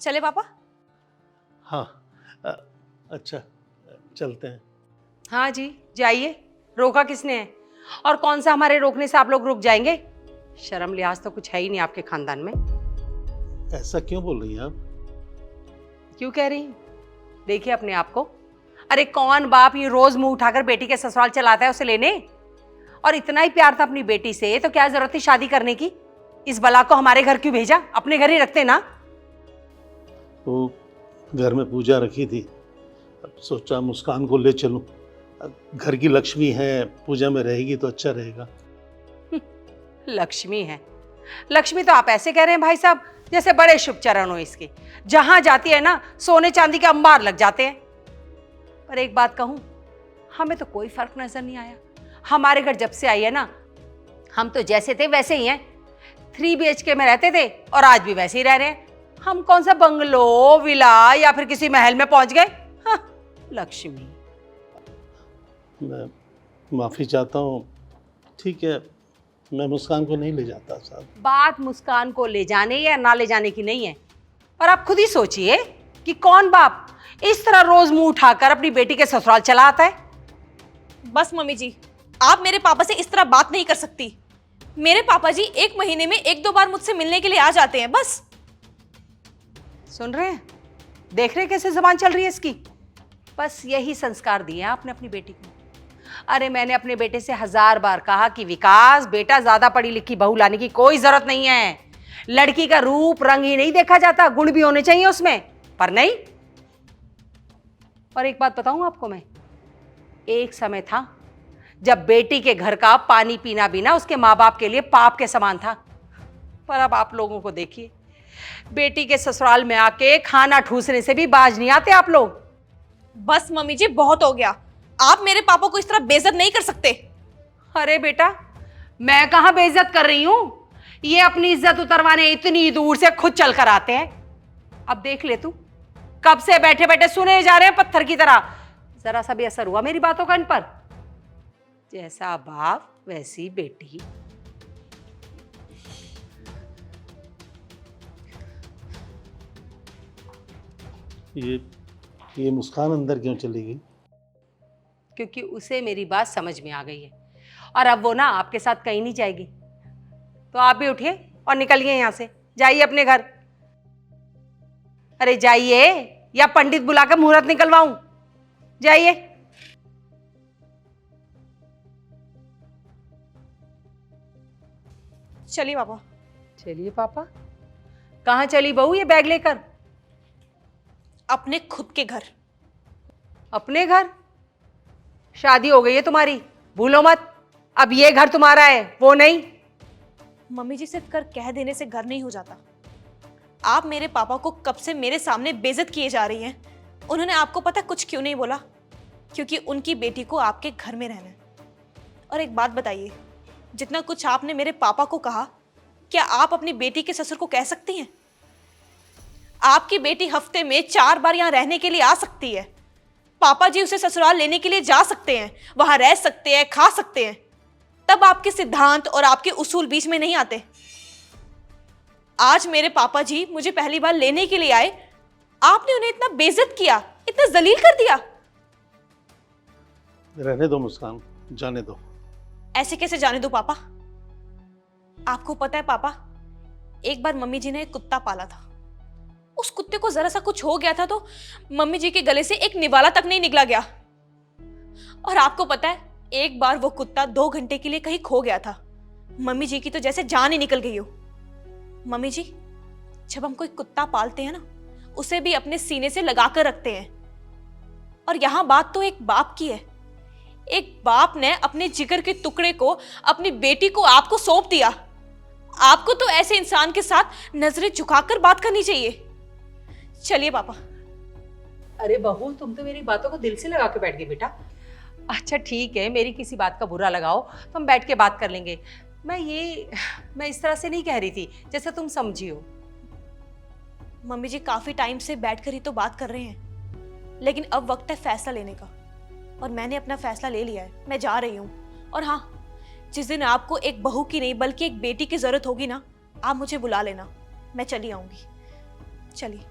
चले पापा? हाँ अच्छा चलते हैं। हाँ जी जाइए, रोका किसने है? और कौन सा हमारे रोकने से आप लोग रुक जाएंगे? शर्म लिहाज तो कुछ है ही नहीं आपके खानदान में। ऐसा क्यों बोल रही हैं आप? क्यों कह रही हूँ? देखिए अपने आप को। अरे कौन बाप ये रोज मुंह उठाकर बेटी के ससुराल चलाता है उसे लेने? और इतना ही प्यार था अपनी बेटी से तो क्या जरूरत थी शादी करने की? इस बला को हमारे घर क्यों भेजा? अपने घर ही रखते ना। वो घर में पूजा रखी थी, अब सोचा मुस्कान को ले चलूं। घर की लक्ष्मी है, पूजा में रहेगी तो अच्छा रहेगा। लक्ष्मी है? लक्ष्मी तो आप ऐसे कह रहे हैं भाई साहब जैसे बड़े शुभ चरण हो इसके। जहां जाती है ना सोने चांदी के अंबार लग जाते हैं। पर एक बात कहूं, हमें तो कोई फर्क नजर नहीं आया। हमारे घर जब से आई है ना, हम तो जैसे थे वैसे ही हैं। 3 BHK में रहते थे और आज भी वैसे ही रह रहे हैं। हम कौन सा बंगलो, विला या फिर किसी महल में पहुंच गए? हाँ, लक्ष्मी। मैं माफ़ी चाहता हूँ। ठीक है, मैं मुस्कान को नहीं ले जाता साहब। बात मुस्कान को ले जाने या ना ले जाने की नहीं है। और आप खुद ही सोचिए कि कौन बाप इस तरह रोज मुंह उठाकर अपनी बेटी के ससुराल चला आता है। बस मम्मी जी, आप मेरे पापा से इस तरह बात नहीं कर सकती। मेरे पापा जी 1 महीने में 1-2 बार मुझसे मिलने के लिए आ जाते हैं बस। सुन रहे हैं? देख रहे हैं कैसे जबान चल रही है इसकी? बस यही संस्कार दिए आपने अपनी बेटी को। अरे मैंने अपने बेटे से 1000 बार कहा कि विकास बेटा ज्यादा पढ़ी लिखी बहू लाने की कोई जरूरत नहीं है। लड़की का रूप रंग ही नहीं देखा जाता, गुण भी होने चाहिए उसमें। पर नहीं। और एक बात बताऊं आपको मैं, एक समय था जब बेटी के घर का पानी पीना भी ना उसके माँ बाप के लिए पाप के समान था। पर अब आप लोगों को देखिए, बेटी के ससुराल में आके खाना ठूसने से भी बाज नहीं आते आप लोग। बस मम्मी जी बहुत हो गया। आप मेरे पापा को इस तरह बेइज्जत नहीं कर सकते। अरे बेटा, मैं कहां बेइज्जत कर रही हूं? ये अपनी इज्जत उतरवाने इतनी दूर से खुद चल कर आते हैं। अब देख ले तू, कब से बैठे बैठे सुने जा रहे हैं पत्थर की तरह। जरा सा भी असर हुआ मेरी बातों का इन पर? जैसा बाप वैसी बेटी। ये मुस्कान अंदर क्यों चली गई? क्योंकि उसे मेरी बात समझ में आ गई है और अब वो ना आपके साथ कहीं नहीं जाएगी। तो आप भी उठिए और निकलिए यहां से, जाइए अपने घर। अरे जाइए या पंडित बुलाकर मुहूर्त निकलवाऊं? जाइए। चलिए पापा। चलिए पापा? कहां चली बहू ये बैग लेकर? अपने खुद के घर। अपने घर? शादी हो गई है तुम्हारी, भूलो मत। अब ये घर तुम्हारा है, वो नहीं। मम्मी जी सिर्फ कर कह देने से घर नहीं हो जाता। आप मेरे पापा को कब से मेरे सामने बेइज्जत किए जा रही हैं। उन्होंने आपको पता कुछ क्यों नहीं बोला? क्योंकि उनकी बेटी को आपके घर में रहना है। और एक बात बताइए, जितना कुछ आपने मेरे पापा को कहा, क्या आप अपनी बेटी के ससुर को कह सकती हैं? आपकी बेटी हफ्ते में 4 बार यहाँ रहने के लिए आ सकती है। पापा जी उसे ससुराल लेने के लिए जा सकते हैं, वहां रह सकते हैं, खा सकते हैं। तब आपके सिद्धांत और आपके उसूल बीच में नहीं आते। आज मेरे पापा जी मुझे पहली बार लेने के लिए आए, आपने उन्हें इतना बेइज्जत किया, इतना जलील कर दिया। रहने दो मुस्कान, जाने दो। ऐसे कैसे जाने दो पापा? आपको पता है पापा, एक बार मम्मी जी ने एक कुत्ता पाला था। उस कुत्ते को जरा सा कुछ हो गया था तो मम्मी जी के गले से एक निवाला तक नहीं निकला गया। और आपको पता है, एक बार वो कुत्ता 2 घंटे के लिए कहीं खो गया था। मम्मी जी की तो जैसे जान ही निकल गई हो। मम्मी जी, जब हम कोई कुत्ता पालते हैं ना, उसे भी अपने सीने से लगा कर रखते हैं। और यहां बात तो एक बाप की है। एक बाप ने अपने जिगर के टुकड़े को, अपनी बेटी को आपको सौंप दिया। आपको तो ऐसे इंसान के साथ नजरें झुकाकर बात करनी चाहिए। चलिए पापा। अरे बहू, तुम तो मेरी बातों को दिल से लगा के बैठ गई बेटा। अच्छा ठीक है, मेरी किसी बात का बुरा लगाओ तो हम बैठ के बात कर लेंगे। मैं इस तरह से नहीं कह रही थी जैसे तुम समझी हो। मम्मी जी काफी टाइम से बैठकर ही तो बात कर रहे हैं, लेकिन अब वक्त है फैसला लेने का। और मैंने अपना फैसला ले लिया है, मैं जा रही हूँ। और हाँ, जिस दिन आपको एक बहू की नहीं बल्कि एक बेटी की जरूरत होगी ना, आप मुझे बुला लेना, मैं चली आऊंगी। चलिए।